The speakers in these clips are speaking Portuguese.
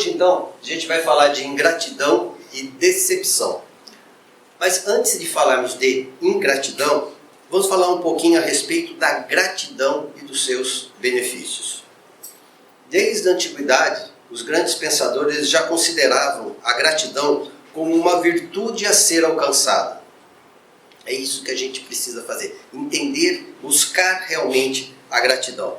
Hoje, então, a gente vai falar de ingratidão e decepção. Mas antes de falarmos de ingratidão, vamos falar um pouquinho a respeito da gratidão e dos seus benefícios. Desde a antiguidade, os grandes pensadores já consideravam a gratidão como uma virtude a ser alcançada. É isso que a gente precisa fazer, entender, buscar realmente a gratidão.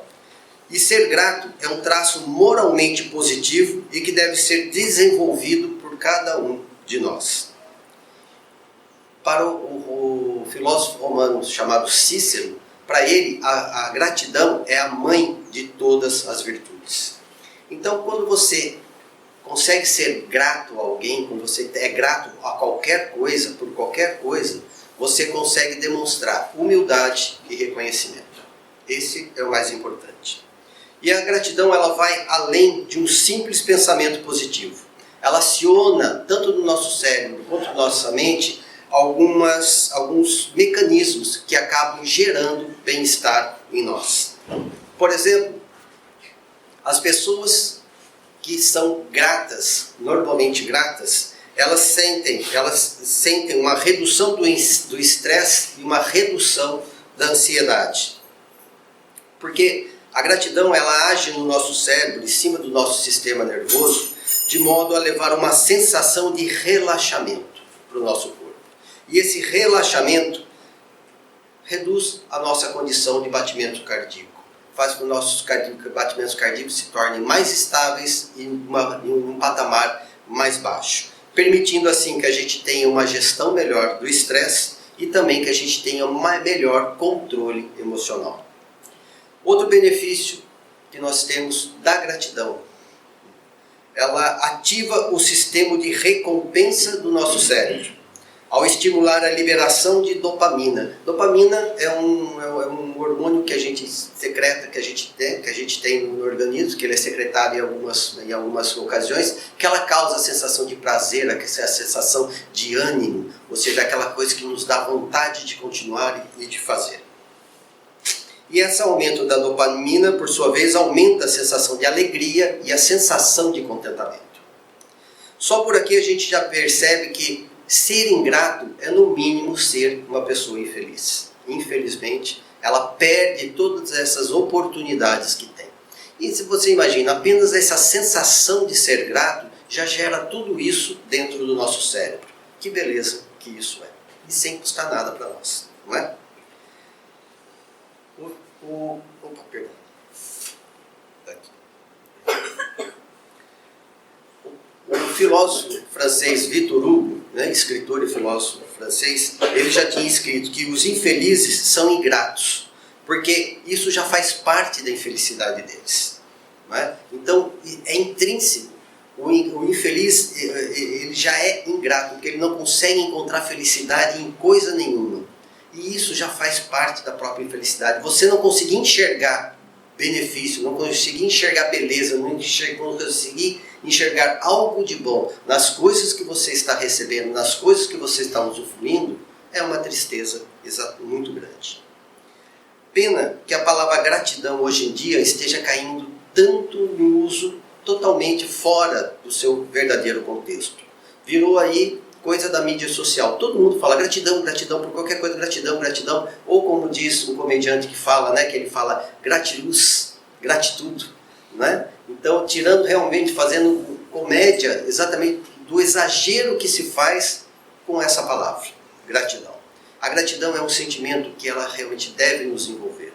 E ser grato é um traço moralmente positivo e que deve ser desenvolvido por cada um de nós. Para o filósofo romano chamado Cícero, para ele a gratidão é a mãe de todas as virtudes. Então, quando você consegue ser grato a alguém, quando você é grato a qualquer coisa, por qualquer coisa, você consegue demonstrar humildade e reconhecimento. Esse é o mais importante. E a gratidão ela vai além de um simples pensamento positivo. Ela aciona, tanto no nosso cérebro quanto na nossa mente, alguns mecanismos que acabam gerando bem-estar em nós. Por exemplo, as pessoas que são gratas, normalmente gratas, elas sentem uma redução do estresse e uma redução da ansiedade. Porque a gratidão ela age no nosso cérebro, em cima do nosso sistema nervoso, de modo a levar uma sensação de relaxamento para o nosso corpo. E esse relaxamento reduz a nossa condição de batimento cardíaco. Faz com que os nossos batimentos cardíacos se tornem mais estáveis e em um patamar mais baixo. Permitindo assim que a gente tenha uma gestão melhor do estresse e também que a gente tenha um melhor controle emocional. Outro benefício que nós temos da gratidão, ela ativa o sistema de recompensa do nosso cérebro, ao estimular a liberação de dopamina. Dopamina é um hormônio que a gente secreta, que a gente tem no organismo, que ele é secretado em algumas ocasiões, que ela causa a sensação de prazer, a sensação de ânimo, ou seja, aquela coisa que nos dá vontade de continuar e de fazer. E esse aumento da dopamina, por sua vez, aumenta a sensação de alegria e a sensação de contentamento. Só por aqui a gente já percebe que ser ingrato é, no mínimo, ser uma pessoa infeliz. Infelizmente, ela perde todas essas oportunidades que tem. E se você imagina, apenas essa sensação de ser grato já gera tudo isso dentro do nosso cérebro. Que beleza que isso é. E sem custar nada para nós, não é? Perdão. O filósofo francês Victor Hugo, escritor e filósofo francês, ele já tinha escrito que os infelizes são ingratos, porque isso já faz parte da infelicidade deles. Não é? Então, é intrínseco. O infeliz ele já é ingrato, porque ele não consegue encontrar felicidade em coisa nenhuma. E isso já faz parte da própria infelicidade. Você não conseguir enxergar benefício, não conseguir enxergar beleza, não conseguir enxergar algo de bom nas coisas que você está recebendo, nas coisas que você está usufruindo, é uma tristeza muito grande. Pena que a palavra gratidão hoje em dia esteja caindo tanto no uso totalmente fora do seu verdadeiro contexto. Virou aí coisa da mídia social. Todo mundo fala gratidão, gratidão por qualquer coisa, gratidão, gratidão. Ou como diz um comediante que fala, que ele fala gratiluz, gratitude. Né? Então, fazendo comédia exatamente do exagero que se faz com essa palavra, gratidão. A gratidão é um sentimento que ela realmente deve nos envolver.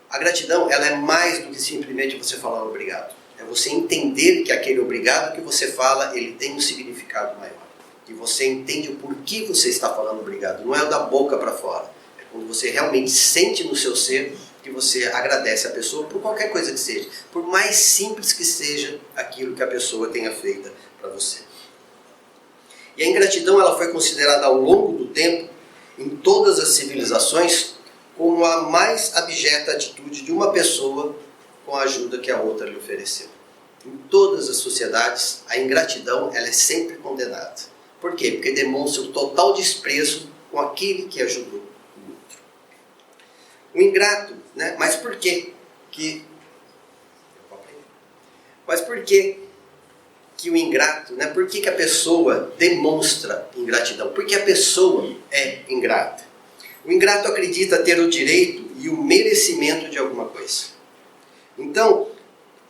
A gratidão ela é mais do que simplesmente você falar obrigado. É você entender que aquele obrigado que você fala, ele tem um significado maior. E você entende o porquê você está falando obrigado. Não é da boca para fora. É quando você realmente sente no seu ser que você agradece a pessoa por qualquer coisa que seja. Por mais simples que seja aquilo que a pessoa tenha feito para você. E a ingratidão ela foi considerada ao longo do tempo, em todas as civilizações, como a mais abjeta atitude de uma pessoa com a ajuda que a outra lhe ofereceu. Em todas as sociedades, a ingratidão ela é sempre condenada. Por quê? Porque demonstra o total desprezo com aquele que ajudou o outro. O ingrato, Mas por quê? Mas por quê que o ingrato, né, por que a pessoa demonstra ingratidão? Porque a pessoa é ingrata. O ingrato acredita ter o direito e o merecimento de alguma coisa. Então,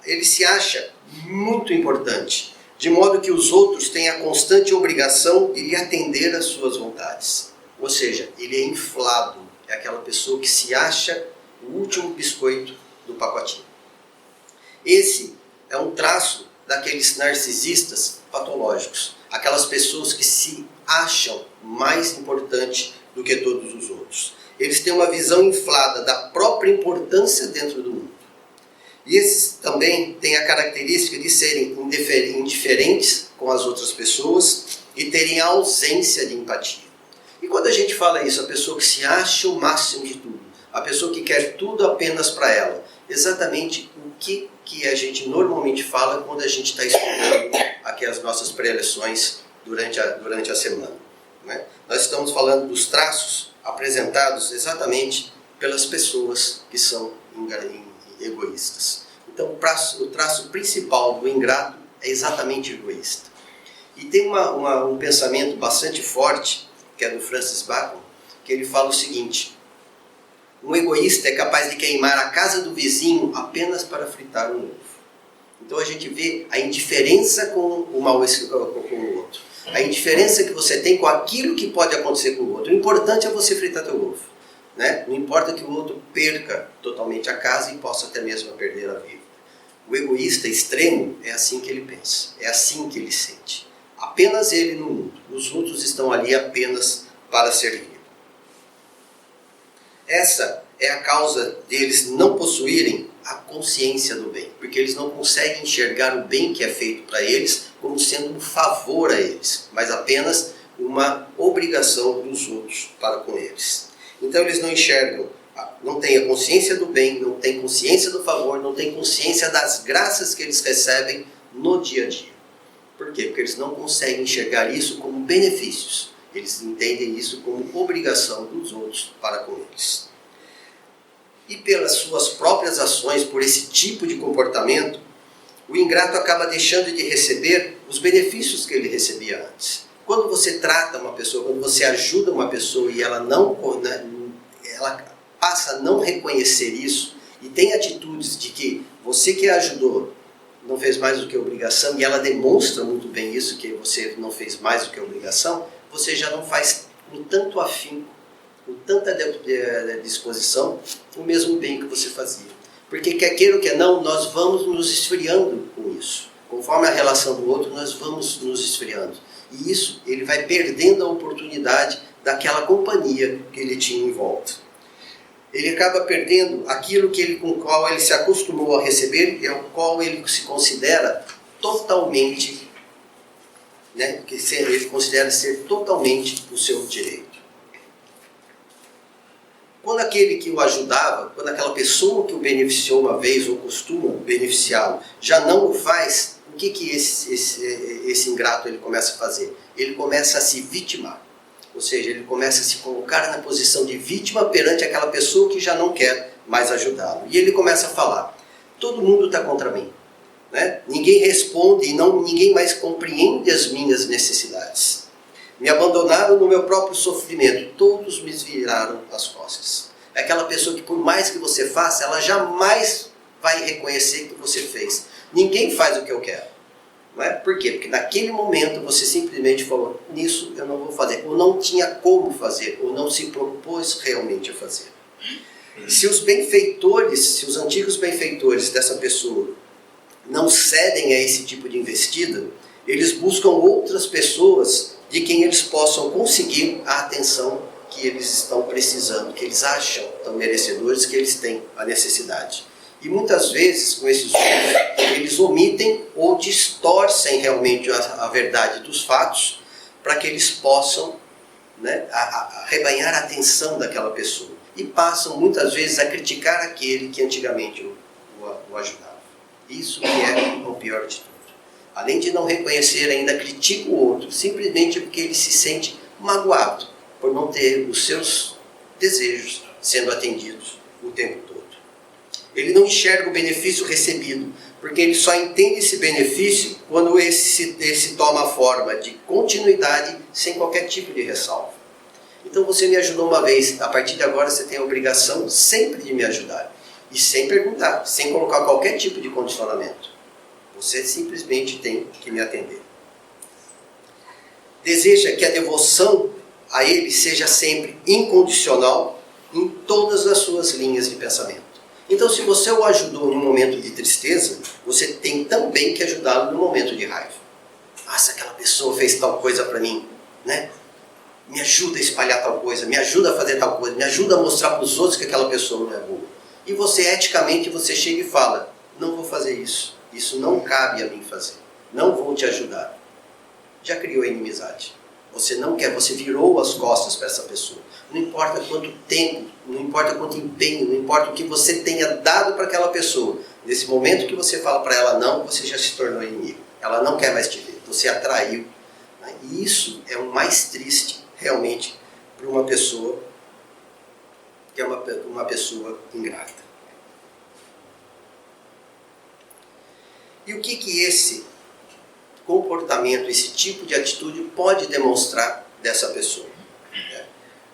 ele se acha muito importante, de modo que os outros têm a constante obrigação de lhe atender às suas vontades. Ou seja, ele é inflado, é aquela pessoa que se acha o último biscoito do pacotinho. Esse é um traço daqueles narcisistas patológicos, aquelas pessoas que se acham mais importantes do que todos os outros. Eles têm uma visão inflada da própria importância dentro do mundo. E esses também têm a característica de serem indiferentes com as outras pessoas e terem a ausência de empatia. E quando a gente fala isso, a pessoa que se acha o máximo de tudo, a pessoa que quer tudo apenas para ela, exatamente o que a gente normalmente fala quando a gente está estudando aqui as nossas pré-lições durante a semana, né? Nós estamos falando dos traços apresentados exatamente pelas pessoas que são egoístas. Então o traço principal do ingrato é exatamente egoísta. E tem um pensamento bastante forte, que é do Francis Bacon, que ele fala o seguinte: um egoísta é capaz de queimar a casa do vizinho apenas para fritar um ovo. Então a gente vê a indiferença com o outro. A indiferença que você tem com aquilo que pode acontecer com o outro. O importante é você fritar teu ovo, né? Não importa que o outro perca totalmente a casa e possa até mesmo perder a vida. O egoísta extremo é assim que ele pensa, é assim que ele sente. Apenas ele no mundo. Os outros estão ali apenas para servir. Essa é a causa deles não possuírem a consciência do bem, porque eles não conseguem enxergar o bem que é feito para eles como sendo um favor a eles, mas apenas uma obrigação dos outros para com eles. Então eles não enxergam, não têm a consciência do bem, não têm consciência do favor, não têm consciência das graças que eles recebem no dia a dia. Por quê? Porque eles não conseguem enxergar isso como benefícios. Eles entendem isso como obrigação dos outros para com eles. E pelas suas próprias ações, por esse tipo de comportamento, o ingrato acaba deixando de receber os benefícios que ele recebia antes. Quando você trata uma pessoa, quando você ajuda uma pessoa e ela passa a não reconhecer isso e tem atitudes de que você que a ajudou não fez mais do que obrigação e ela demonstra muito bem isso, que você não fez mais do que obrigação, você já não faz com tanto afinco, com tanta disposição, o mesmo bem que você fazia. Porque quer queira ou quer não, nós vamos nos esfriando com isso. Conforme a relação do outro, nós vamos nos esfriando. E isso, ele vai perdendo a oportunidade daquela companhia que ele tinha em volta. Ele acaba perdendo aquilo com o qual ele se acostumou a receber e ao qual ele se considera totalmente, né, que ele considera ser totalmente o seu direito. Quando aquele que o ajudava, quando aquela pessoa que o beneficiou uma vez ou costuma beneficiá-lo, já não o faz, o que esse ingrato ele começa a fazer? Ele começa a se vitimar. Ou seja, ele começa a se colocar na posição de vítima perante aquela pessoa que já não quer mais ajudá-lo. E ele começa a falar: todo mundo está contra mim, né? Ninguém responde e ninguém mais compreende as minhas necessidades. Me abandonaram no meu próprio sofrimento, todos me viraram as costas. É aquela pessoa que por mais que você faça, ela jamais vai reconhecer que você fez. Ninguém faz o que eu quero. Não é? Por quê? Porque naquele momento você simplesmente falou: nisso eu não vou fazer, ou não tinha como fazer, ou não se propôs realmente a fazer. Se os benfeitores, se os antigos benfeitores dessa pessoa não cedem a esse tipo de investida, eles buscam outras pessoas de quem eles possam conseguir a atenção que eles estão precisando, que eles acham tão merecedores, que eles têm a necessidade. E muitas vezes, com esses outros, eles omitem ou distorcem realmente a verdade dos fatos para que eles possam, né, arrebanhar a atenção daquela pessoa. E passam muitas vezes a criticar aquele que antigamente o ajudava. Isso que é o pior de tudo. Além de não reconhecer, ainda critica o outro, simplesmente porque ele se sente magoado por não ter os seus desejos sendo atendidos o tempo todo. Ele não enxerga o benefício recebido, porque ele só entende esse benefício quando esse toma a forma de continuidade sem qualquer tipo de ressalva. Então você me ajudou uma vez, a partir de agora você tem a obrigação sempre de me ajudar. E sem perguntar, sem colocar qualquer tipo de condicionamento. Você simplesmente tem que me atender. Deseja que a devoção a Ele seja sempre incondicional em todas as suas linhas de pensamento. Então, se você o ajudou em um momento de tristeza, você tem também que ajudá-lo no momento de raiva. Ah, se aquela pessoa fez tal coisa para mim, né? Me ajuda a espalhar tal coisa, me ajuda a fazer tal coisa, me ajuda a mostrar para os outros que aquela pessoa não é boa. E você, eticamente, você chega e fala, não vou fazer isso, isso não cabe a mim fazer, não vou te ajudar. Já criou a inimizade. Você não quer, você virou as costas para essa pessoa. Não importa quanto tempo, não importa quanto empenho, não importa o que você tenha dado para aquela pessoa. Nesse momento que você fala para ela não, você já se tornou inimigo. Ela não quer mais te ver, você atraiu. E isso é o mais triste, realmente, para uma pessoa que é uma pessoa ingrata. E o que esse comportamento, esse tipo de atitude pode demonstrar dessa pessoa?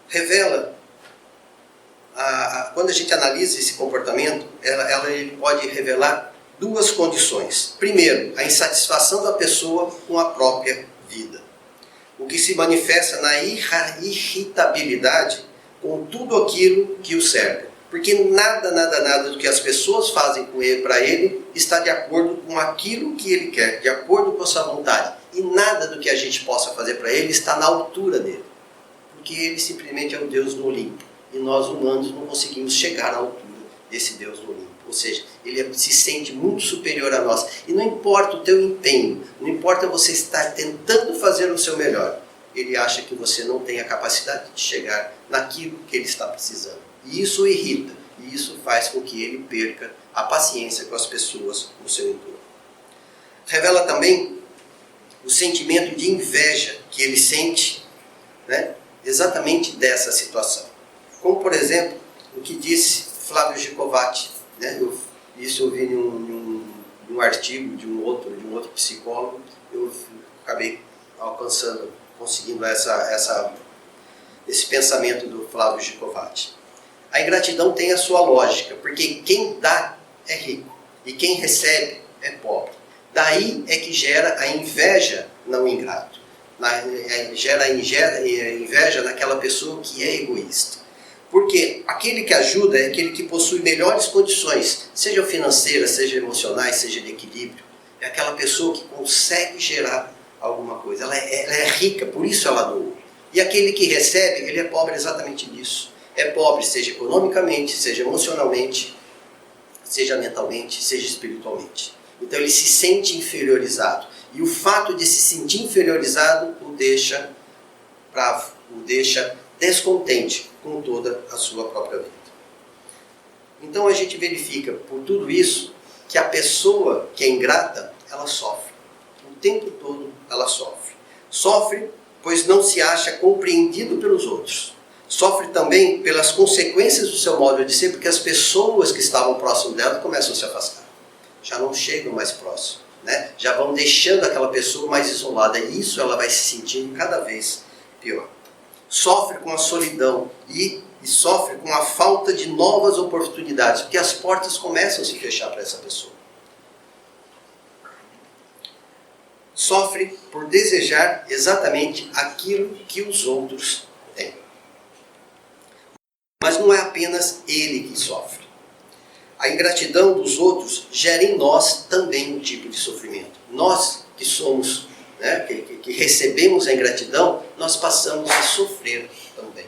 Revela, quando a gente analisa esse comportamento, ele pode revelar duas condições. Primeiro, a insatisfação da pessoa com a própria vida, o que se manifesta na irritabilidade com tudo aquilo que o cerca. Porque nada do que as pessoas fazem para ele está de acordo com aquilo que ele quer, de acordo com a sua vontade. E nada do que a gente possa fazer para ele está na altura dele. Porque ele simplesmente é o Deus do Olimpo. E nós humanos não conseguimos chegar à altura desse Deus do Olimpo. Ou seja, ele se sente muito superior a nós. E não importa o teu empenho, não importa você estar tentando fazer o seu melhor. Ele acha que você não tem a capacidade de chegar naquilo que ele está precisando. E isso o irrita, e isso faz com que ele perca a paciência com as pessoas no seu entorno. Revela também o sentimento de inveja que ele sente, né, exatamente dessa situação. Como, por exemplo, o que disse Flávio Gicovati, né, isso eu vi num artigo de um outro psicólogo, eu acabei conseguindo esse pensamento do Flávio Gicovati. A ingratidão tem a sua lógica, porque quem dá é rico e quem recebe é pobre. Daí é que gera a inveja no ingrato. Gera a inveja naquela pessoa que é egoísta. Porque aquele que ajuda é aquele que possui melhores condições, seja financeiras, seja emocionais, seja de equilíbrio. É aquela pessoa que consegue gerar alguma coisa. Ela é rica, por isso ela doa. E aquele que recebe, ele é pobre exatamente nisso. É pobre, seja economicamente, seja emocionalmente, seja mentalmente, seja espiritualmente. Então ele se sente inferiorizado. E o fato de se sentir inferiorizado o deixa bravo, o deixa descontente com toda a sua própria vida. Então a gente verifica, por tudo isso, que a pessoa que é ingrata, ela sofre. O tempo todo ela sofre. Sofre, pois não se acha compreendido pelos outros. Sofre também pelas consequências do seu modo de ser, porque as pessoas que estavam próximo dela começam a se afastar. Já não chegam mais próximo, né? Já vão deixando aquela pessoa mais isolada. E isso ela vai se sentindo cada vez pior. Sofre com a solidão e sofre com a falta de novas oportunidades, porque as portas começam a se fechar para essa pessoa. Sofre por desejar exatamente aquilo que os outros têm. Mas não é apenas ele que sofre. A ingratidão dos outros gera em nós também um tipo de sofrimento. Nós que somos, né, que recebemos a ingratidão, nós passamos a sofrer também.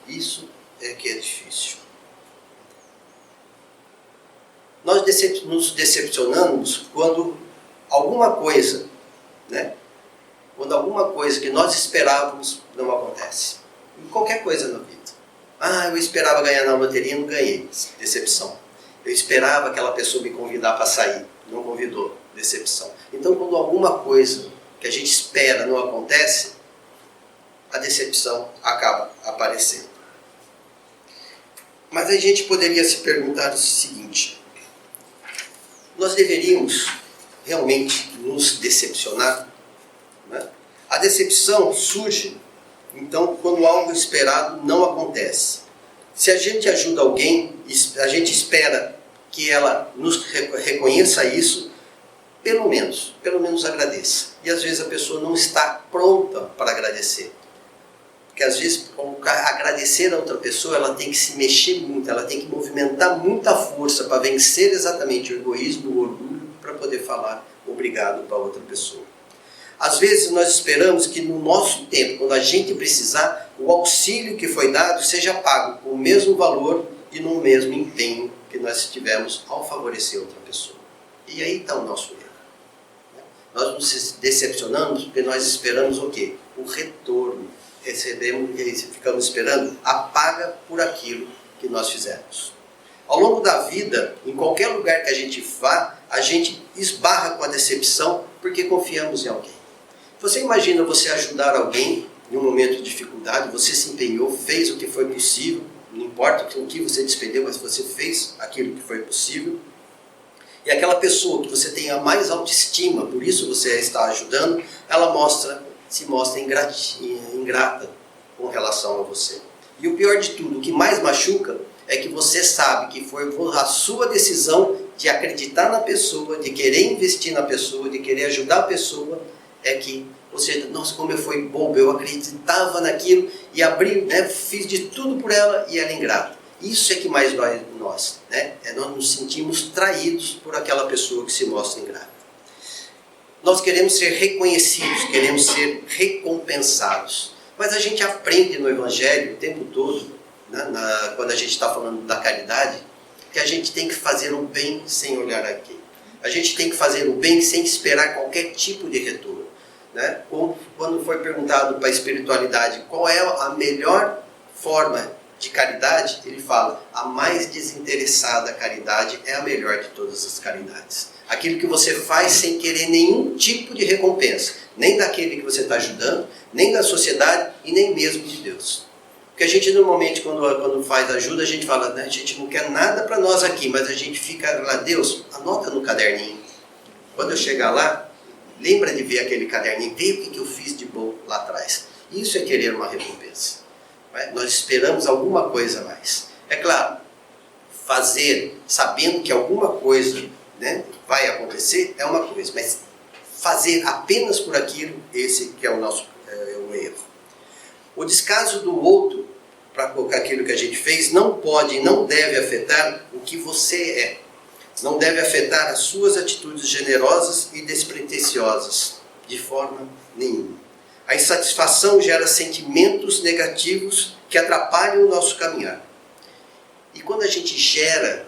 Isso é que é difícil. Nós nos decepcionamos quando alguma coisa, né, quando alguma coisa que nós esperávamos não acontece. Em qualquer coisa na vida. Eu esperava ganhar na loteria e não ganhei. Decepção. Eu esperava aquela pessoa me convidar para sair. Não convidou. Decepção. Então, quando alguma coisa que a gente espera não acontece, a decepção acaba aparecendo. Mas a gente poderia se perguntar o seguinte: nós deveríamos realmente nos decepcionar, né? A decepção surge, então, quando algo esperado não acontece. Se a gente ajuda alguém, a gente espera que ela nos reconheça isso, pelo menos agradeça. E às vezes a pessoa não está pronta para agradecer. Porque às vezes, para agradecer a outra pessoa, ela tem que se mexer muito, ela tem que movimentar muita força para vencer exatamente o egoísmo, o orgulho, para poder falar obrigado para outra pessoa. Às vezes nós esperamos que no nosso tempo, quando a gente precisar, o auxílio que foi dado seja pago com o mesmo valor e no mesmo empenho que nós tivemos ao favorecer outra pessoa. E aí está o nosso erro. Nós nos decepcionamos porque nós esperamos o quê? O retorno. Ficamos esperando a paga por aquilo que nós fizemos. Ao longo da vida, em qualquer lugar que a gente vá, a gente esbarra com a decepção porque confiamos em alguém. Você imagina você ajudar alguém em um momento de dificuldade, você se empenhou, fez o que foi possível, não importa o que você despendeu, mas você fez aquilo que foi possível. E aquela pessoa que você tem a mais autoestima, por isso você a está ajudando, ela se mostra ingrata com relação a você. E o pior de tudo, o que mais machuca, é que você sabe que foi a sua decisão de acreditar na pessoa, de querer investir na pessoa, de querer ajudar a pessoa, é que você, nossa, como eu fui bobo, eu acreditava naquilo e abri, né, fiz de tudo por ela e ela é ingrata. Isso é que mais dói em nós, né? Nós nos sentimos traídos por aquela pessoa que se mostra ingrata. Nós queremos ser reconhecidos, queremos ser recompensados. Mas a gente aprende no Evangelho o tempo todo, né, quando a gente está falando da caridade, que a gente tem que fazer o bem sem olhar a quem. A gente tem que fazer o bem sem esperar qualquer tipo de retorno. Né? Quando foi perguntado para a espiritualidade qual é a melhor forma de caridade, ele fala, a mais desinteressada caridade é a melhor de todas as caridades. Aquilo que você faz sem querer nenhum tipo de recompensa, nem daquele que você está ajudando, nem da sociedade e nem mesmo de Deus. Porque a gente normalmente, quando faz ajuda, a gente fala, né, a gente não quer nada para nós aqui, mas a gente fica lá, Deus, anota no caderninho. Quando eu chegar lá, lembra de ver aquele caderninho, ver o que eu fiz de bom lá atrás. Isso é querer uma recompensa. Nós esperamos alguma coisa a mais. É claro, fazer sabendo que alguma coisa, né, vai acontecer é uma coisa, mas fazer apenas por aquilo, esse que é o nosso o erro. O descaso do outro para aquilo que a gente fez não pode e não deve afetar o que você é. Não deve afetar as suas atitudes generosas e despretensiosas, de forma nenhuma. A insatisfação gera sentimentos negativos que atrapalham o nosso caminhar. E quando a gente gera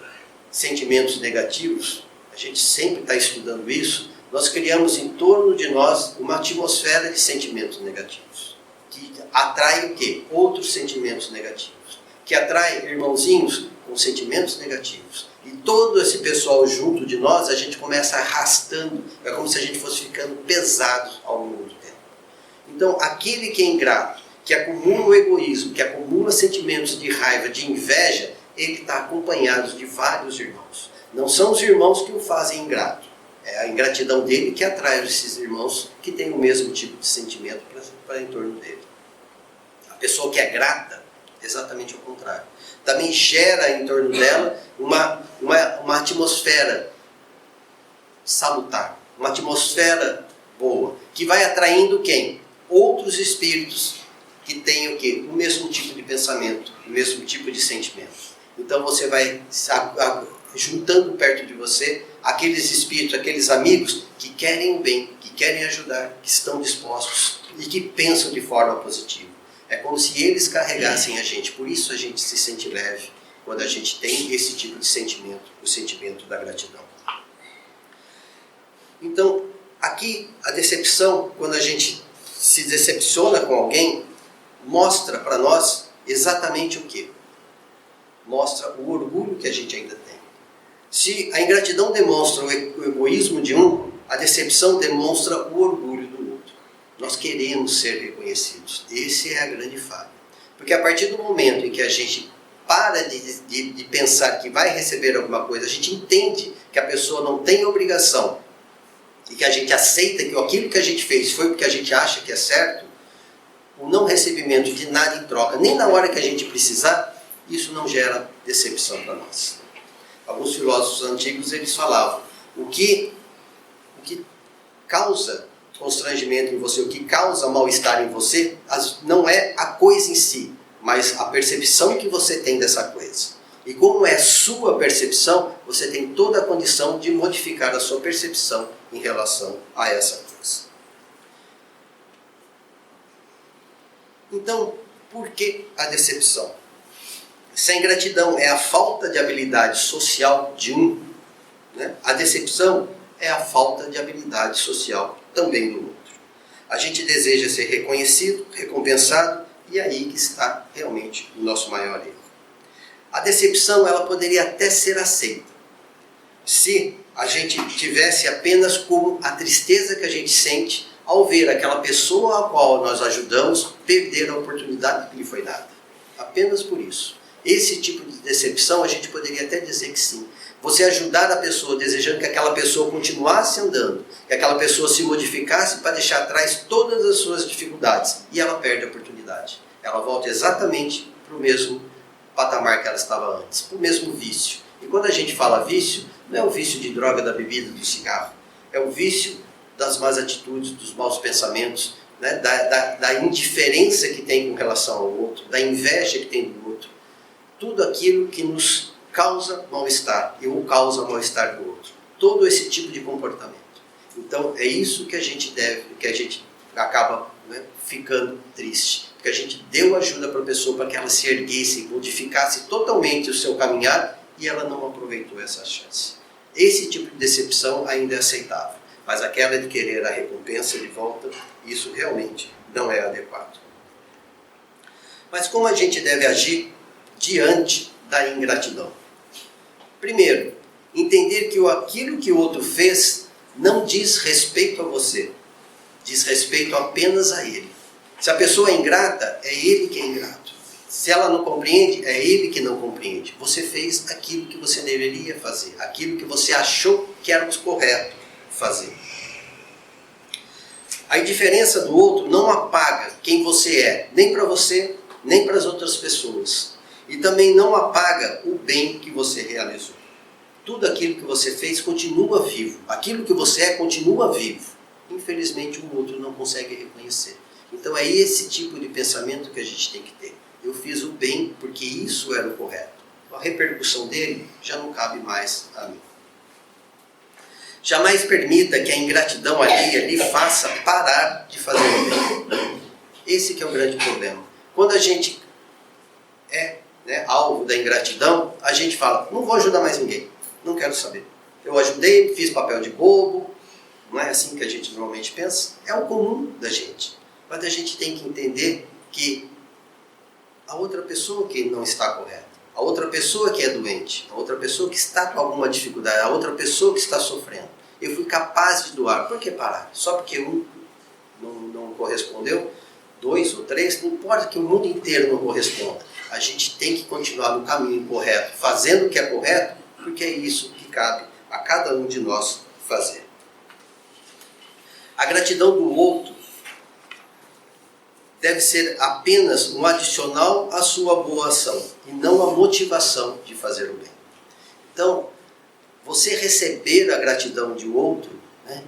sentimentos negativos, a gente sempre está estudando isso, nós criamos em torno de nós uma atmosfera de sentimentos negativos, que atrai o quê? Outros sentimentos negativos, que atrai irmãozinhos com sentimentos negativos. E todo esse pessoal junto de nós, a gente começa arrastando, é como se a gente fosse ficando pesado ao longo do tempo. Então, aquele que é ingrato, que acumula o egoísmo, que acumula sentimentos de raiva, de inveja, ele está acompanhado de vários irmãos. Não são os irmãos que o fazem ingrato, é a ingratidão dele que atrai esses irmãos que têm o mesmo tipo de sentimento para em torno dele. A pessoa que é grata, exatamente o contrário. Também gera em torno dela uma atmosfera salutar, uma atmosfera boa, que vai atraindo quem? Outros espíritos que têm o quê? O mesmo tipo de pensamento, o mesmo tipo de sentimento. Então você vai juntando perto de você aqueles espíritos, aqueles amigos que querem o bem, que querem ajudar, que estão dispostos e que pensam de forma positiva. É como se eles carregassem a gente, por isso a gente se sente leve quando a gente tem esse tipo de sentimento, o sentimento da gratidão. Então, aqui a decepção, quando a gente se decepciona com alguém, mostra para nós exatamente o quê? Mostra o orgulho que a gente ainda tem. Se a ingratidão demonstra o egoísmo de um, a decepção demonstra o orgulho do outro. Nós queremos ser reconhecidos. Essa é a grande falha. Porque a partir do momento em que a gente para de pensar que vai receber alguma coisa, a gente entende que a pessoa não tem obrigação e que a gente aceita que aquilo que a gente fez foi porque a gente acha que é certo, o não recebimento de nada em troca, nem na hora que a gente precisar, isso não gera decepção para nós. Alguns filósofos antigos eles falavam, o que causa constrangimento em você, o que causa mal-estar em você, não é a coisa em si, mas a percepção que você tem dessa coisa. E como é sua percepção, você tem toda a condição de modificar a sua percepção em relação a essa coisa. Então, por que a decepção? Se a ingratidão é a falta de habilidade social de um, né, a decepção é a falta de habilidade social também do outro. A gente deseja ser reconhecido, recompensado, e aí que está realmente o nosso maior erro. A decepção ela poderia até ser aceita, se a gente tivesse apenas como a tristeza que a gente sente ao ver aquela pessoa a qual nós ajudamos perder a oportunidade que lhe foi dada. Apenas por isso. Esse tipo de decepção a gente poderia até dizer que sim. Você ajudar a pessoa desejando que aquela pessoa continuasse andando, que aquela pessoa se modificasse para deixar atrás todas as suas dificuldades, e ela perde a oportunidade. Ela volta exatamente para o mesmo patamar que ela estava antes, para o mesmo vício. E quando a gente fala vício, não é o vício de droga, da bebida, do cigarro, é o vício das más atitudes, dos maus pensamentos, né? da indiferença que tem com relação ao outro, da inveja que tem do outro. Tudo aquilo que nos causa mal-estar e ou causa mal-estar do outro. Todo esse tipo de comportamento. Então é isso que a gente acaba, né, ficando triste. Porque a gente deu ajuda para a pessoa para que ela se erguesse, modificasse totalmente o seu caminhar e ela não aproveitou essa chance. Esse tipo de decepção ainda é aceitável. Mas aquela de querer a recompensa de volta, isso realmente não é adequado. Mas como a gente deve agir diante da ingratidão? Primeiro, entender que aquilo que o outro fez não diz respeito a você, diz respeito apenas a ele. Se a pessoa é ingrata, é ele que é ingrato. Se ela não compreende, é ele que não compreende. Você fez aquilo que você deveria fazer, aquilo que você achou que era o correto fazer. A indiferença do outro não apaga quem você é, nem para você, nem para as outras pessoas. E também não apaga o bem que você realizou. Tudo aquilo que você fez continua vivo. Aquilo que você é continua vivo. Infelizmente o outro não consegue reconhecer. Então é esse tipo de pensamento que a gente tem que ter. Eu fiz o bem porque isso era o correto. A repercussão dele já não cabe mais a mim. Jamais permita que a ingratidão alheia lhe faça parar de fazer o bem. Esse que é o grande problema. Quando a gente é, né, alvo da ingratidão, a gente fala, não vou ajudar mais ninguém, não quero saber. Eu ajudei, fiz papel de bobo, não é assim que a gente normalmente pensa? É o comum da gente. Mas a gente tem que entender que a outra pessoa que não está correta, a outra pessoa que é doente, a outra pessoa que está com alguma dificuldade, a outra pessoa que está sofrendo, eu fui capaz de doar. Por que parar? Só porque um não correspondeu? 2 ou 3, não importa que o mundo inteiro não corresponda. A gente tem que continuar no caminho correto, fazendo o que é correto, porque é isso que cabe a cada um de nós fazer. A gratidão do outro deve ser apenas um adicional à sua boa ação, e não a motivação de fazer o bem. Então, você receber a gratidão de outro, né,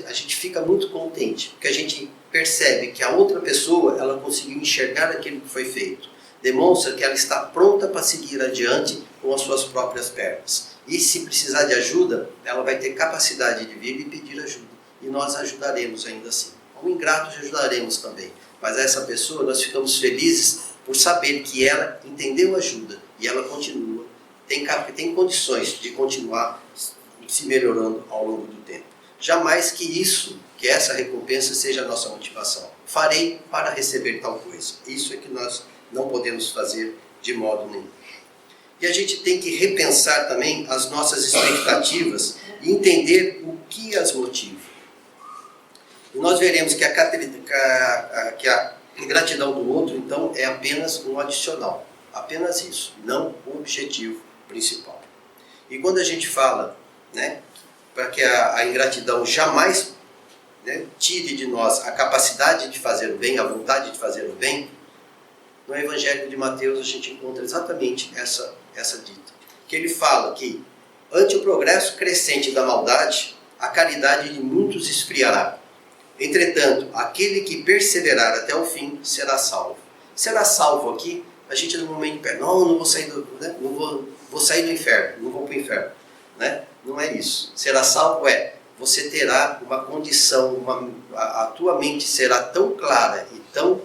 a gente fica muito contente, porque a gente percebe que a outra pessoa ela conseguiu enxergar aquilo que foi feito. Demonstra que ela está pronta para seguir adiante com as suas próprias pernas. E se precisar de ajuda, ela vai ter capacidade de vir e pedir ajuda. E nós ajudaremos ainda assim. Como ingratos ajudaremos também. Mas essa pessoa, nós ficamos felizes por saber que ela entendeu a ajuda. E ela continua, tem condições de continuar se melhorando ao longo do tempo. Jamais que essa recompensa seja a nossa motivação. Farei para receber tal coisa. Isso é que nós não podemos fazer de modo nenhum. E a gente tem que repensar também as nossas expectativas e entender o que as motiva. E nós veremos que a ingratidão do outro, então, é apenas um adicional. Apenas isso, não o objetivo principal. E quando a gente fala, né, para que a ingratidão jamais, né, tire de nós a capacidade de fazer o bem, a vontade de fazer o bem, no Evangelho de Mateus a gente encontra exatamente essa dita. Que ele fala que, ante o progresso crescente da maldade, a caridade de muitos esfriará. Entretanto, aquele que perseverar até o fim será salvo. Será salvo aqui, a gente normalmente pensa, não vou sair do, né, vou sair do inferno, não vou para o inferno. Né? Não é isso. Será salvo você terá uma condição, a tua mente será tão clara e tão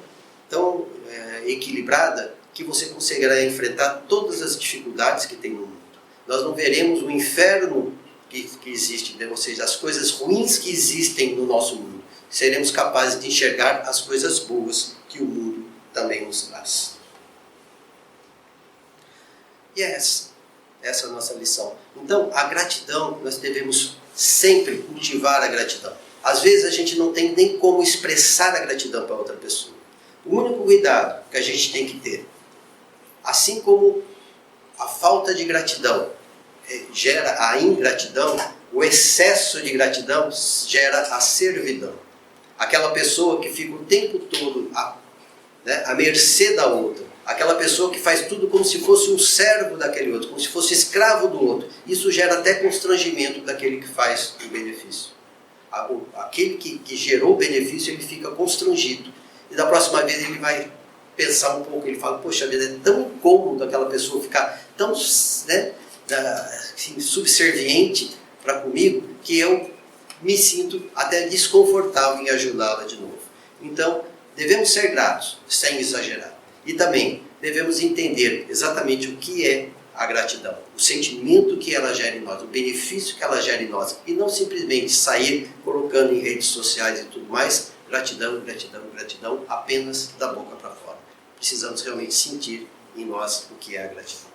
equilibrada que você conseguirá enfrentar todas as dificuldades que tem no mundo. Nós não veremos o inferno que existe, né? Ou seja, as coisas ruins que existem no nosso mundo. Seremos capazes de enxergar as coisas boas que o mundo também nos traz. E essa é a nossa lição. Então, a gratidão, nós devemos sempre cultivar a gratidão. Às vezes a gente não tem nem como expressar a gratidão para outra pessoa. O único cuidado que a gente tem que ter, assim como a falta de gratidão gera a ingratidão, o excesso de gratidão gera a servidão. Aquela pessoa que fica o tempo todo à mercê da outra, aquela pessoa que faz tudo como se fosse um servo daquele outro, como se fosse escravo do outro, isso gera até constrangimento daquele que faz o benefício. Aquele que gerou o benefício, ele fica constrangido. E da próxima vez ele vai pensar um pouco, ele fala, poxa vida, é tão incômodo aquela pessoa ficar tão, né, assim, subserviente para comigo, que eu me sinto até desconfortável em ajudá-la de novo. Então, devemos ser gratos, sem exagerar. E também devemos entender exatamente o que é a gratidão, o sentimento que ela gera em nós, o benefício que ela gera em nós, e não simplesmente sair colocando em redes sociais e tudo mais, gratidão, gratidão, gratidão, apenas da boca para fora. Precisamos realmente sentir em nós o que é a gratidão.